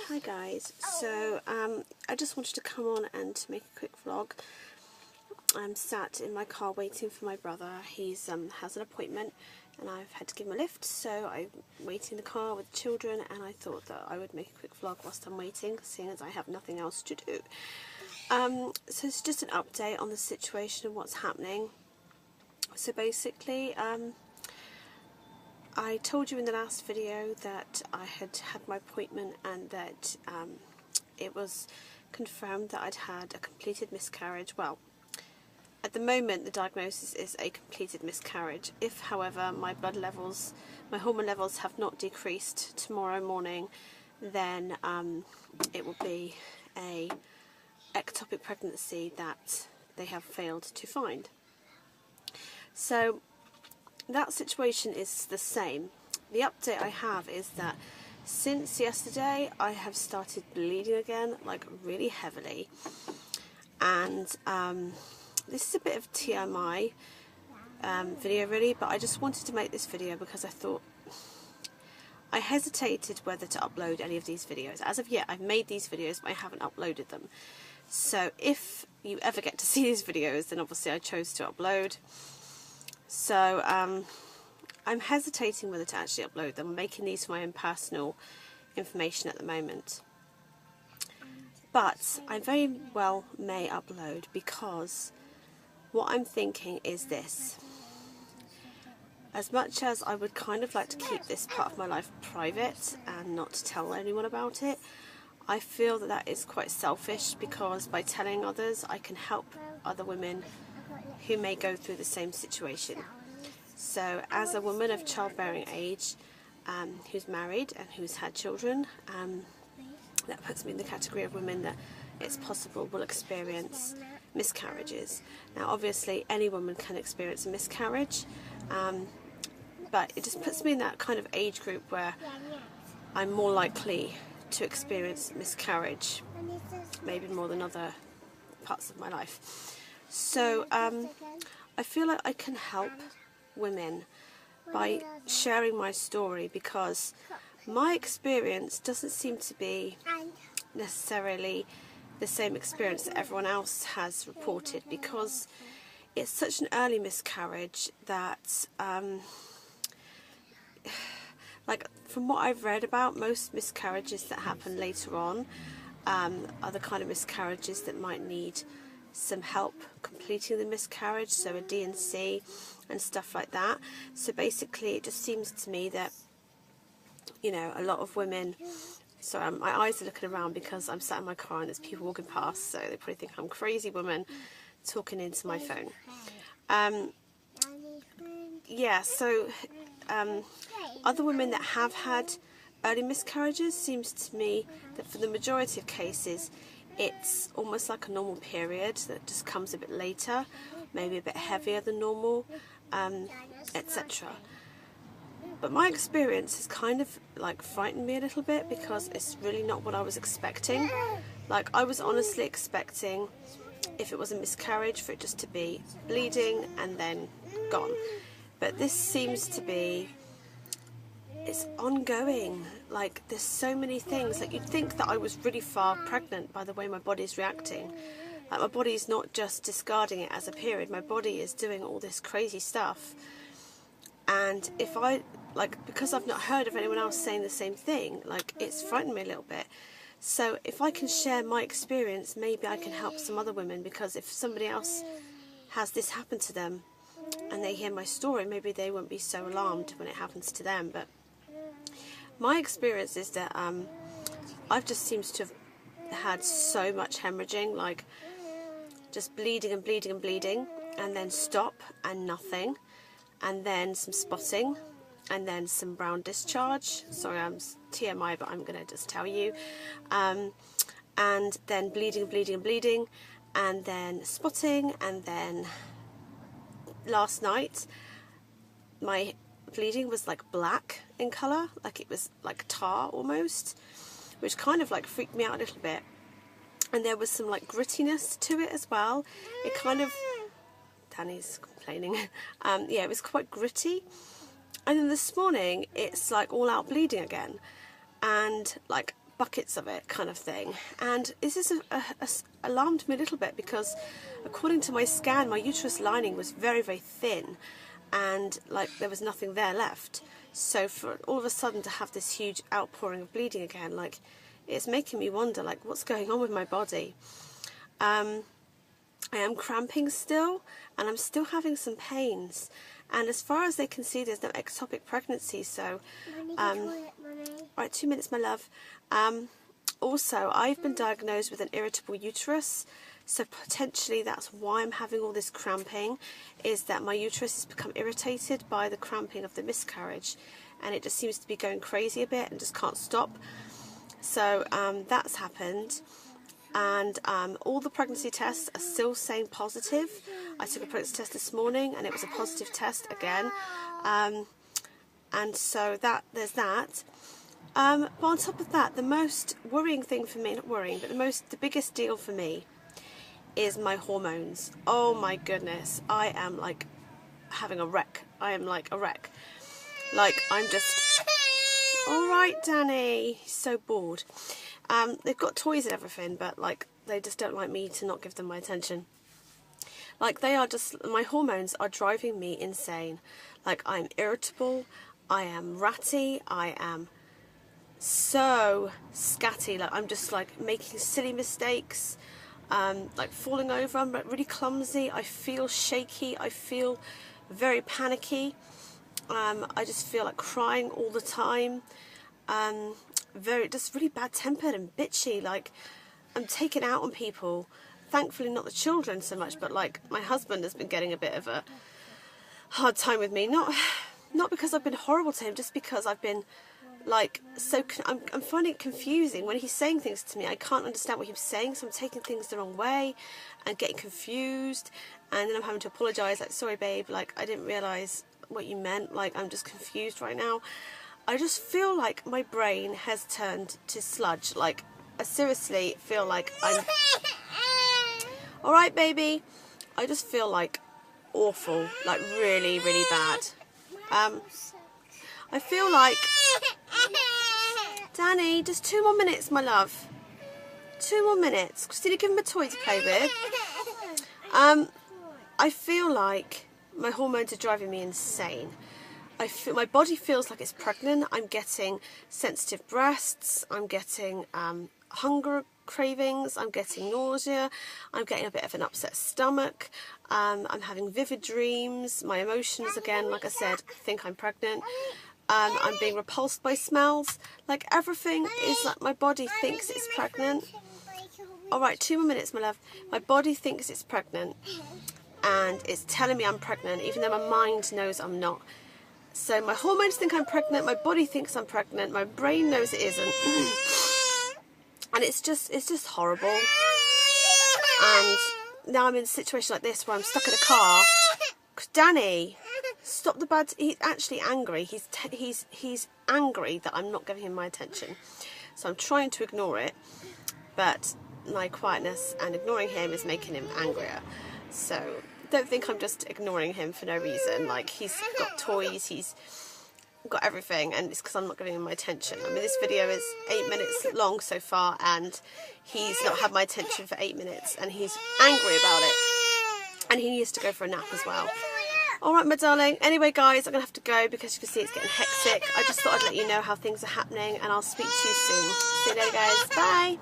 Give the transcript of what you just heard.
Hi guys, so I just wanted to come on and make a quick vlog. I'm sat in my car waiting for my brother. He's has an appointment and I've had to give him a lift, so I'm waiting in the car with the children, and I thought that I would make a quick vlog whilst I'm waiting, seeing as I have nothing else to do. So it's just an update on the situation and what's happening. So basically, I told you in the last video that I had had my appointment and that it was confirmed that I'd had a completed miscarriage. Well, at the moment the diagnosis is a completed miscarriage. If, however, my blood levels, my hormone levels have not decreased tomorrow morning, then it will be a ectopic pregnancy that they have failed to find. So that situation is the same. The update I have is that since yesterday I have started bleeding again, like really heavily, and this is a bit of TMI video really, but I just wanted to make this video because I thought, I hesitated whether to upload any of these videos. As of yet I've made these videos but I haven't uploaded them, so if you ever get to see these videos then obviously I chose to upload. So I'm hesitating whether to actually upload them. I'm making these for my own personal information at the moment. But I very well may upload, because what I'm thinking is this. As much as I would kind of like to keep this part of my life private and not tell anyone about it, I feel that that is quite selfish, because by telling others I can help other women who may go through the same situation. So as a woman of childbearing age, who's married and who's had children, that puts me in the category of women that it's possible will experience miscarriages. Now obviously any woman can experience a miscarriage, but it just puts me in that kind of age group where I'm more likely to experience miscarriage, maybe more than other parts of my life. So I feel like I can help women by sharing my story, because my experience doesn't seem to be necessarily the same experience that everyone else has reported, because it's such an early miscarriage that like from what I've read about, most miscarriages that happen later on are the kind of miscarriages that might need some help completing the miscarriage, so a D&C and stuff like that. So basically it just seems to me that, you know, a lot of women, so my eyes are looking around because I'm sat in my car and there's people walking past, so they probably think I'm a crazy woman talking into my phone. Yeah, so other women that have had early miscarriages, seems to me that for the majority of cases it's almost like a normal period that just comes a bit later, maybe a bit heavier than normal, etc. But my experience has kind of like frightened me a little bit, because it's really not what I was expecting. Like I was honestly expecting, if it was a miscarriage, for it just to be bleeding and then gone. But this seems to be, it's ongoing. Like there's so many things. Like you'd think that I was really far pregnant by the way my body's reacting. Like my body's not just discarding it as a period, my body is doing all this crazy stuff. And if I, like, because I've not heard of anyone else saying the same thing, like it's frightened me a little bit. So if I can share my experience, maybe I can help some other women, because if somebody else has this happen to them and they hear my story, maybe they won't be so alarmed when it happens to them. But my experience is that I've just seems to have had so much hemorrhaging, like just bleeding and bleeding and bleeding, and then stop and nothing, and then some spotting, and then some brown discharge. Sorry, I'm TMI, but I'm going to just tell you. And then bleeding and bleeding and bleeding, and then spotting, and then last night my bleeding was like black in colour, like it was like tar almost, which kind of like freaked me out a little bit. And there was some like grittiness to it as well. It kind of, Danny's complaining, yeah, it was quite gritty. And then this morning it's like all out bleeding again, and like buckets of it kind of thing. And this is alarmed me a little bit, because according to my scan, my uterus lining was very, very thin, and like there was nothing there left. So for all of a sudden to have this huge outpouring of bleeding again, like, it's making me wonder, like, what's going on with my body. I am cramping still, and I'm still having some pains. And as far as they can see, there's no ectopic pregnancy, so... right, 2 minutes, my love. Also, I've been diagnosed with an irritable uterus, so potentially that's why I'm having all this cramping, is that my uterus has become irritated by the cramping of the miscarriage, and it just seems to be going crazy a bit and just can't stop. So that's happened. And all the pregnancy tests are still saying positive. I took a pregnancy test this morning and it was a positive test again. And so there's that. But on top of that, the most worrying thing for me, not worrying, but the biggest deal for me is my hormones. Oh my goodness, I am like having a wreck. I am like a wreck. Like, I'm just... Alright, Danny, he's so bored. They've got toys and everything, but like, they just don't like me to not give them my attention. Like, they are just, my hormones are driving me insane. Like, I'm irritable, I am ratty, I am so scatty. Like, I'm just like making silly mistakes, like falling over. I'm like really clumsy. I feel shaky. I feel very panicky. I just feel like crying all the time. Just really bad tempered and bitchy. Like, I'm taken out on people. Thankfully not the children so much, but like my husband has been getting a bit of a hard time with me. Not because I've been horrible to him, just because I've been like I'm finding it confusing when he's saying things to me. I can't understand what he's saying, so I'm taking things the wrong way and getting confused, and then I'm having to apologise, like, sorry babe, like, I didn't realise what you meant, like, I'm just confused right now. I just feel like my brain has turned to sludge. Like, I seriously feel like I'm... Alright baby, I just feel like awful, like really, really bad. I feel like... Danny, just 2 more minutes, my love. 2 more minutes. Christina, give him a toy to play with. I feel like my hormones are driving me insane. I feel my body feels like it's pregnant. I'm getting sensitive breasts. I'm getting hunger cravings. I'm getting nausea. I'm getting a bit of an upset stomach. I'm having vivid dreams. My emotions, again, like I said, think I'm pregnant. I'm being repulsed by smells. Like, everything is like my body thinks it's pregnant. Alright, 2 more minutes, my love. My body thinks it's pregnant, and it's telling me I'm pregnant, even though my mind knows I'm not. So my hormones think I'm pregnant, my body thinks I'm pregnant, my brain knows it isn't. And it's just horrible. And now I'm in a situation like this where I'm stuck in a car. Danny, stop the bad... He's actually angry. He's angry that I'm not giving him my attention. So I'm trying to ignore it, but my quietness and ignoring him is making him angrier. So don't think I'm just ignoring him for no reason. Like, he's got toys, he's got everything, and it's because I'm not giving him my attention. I mean, this video is 8 minutes long so far, and he's not had my attention for 8 minutes, and he's angry about it. And he needs to go for a nap as well. Alright, my darling. Anyway, guys, I'm going to have to go because you can see it's getting hectic. I just thought I'd let you know how things are happening, and I'll speak to you soon. See you later, guys. Bye.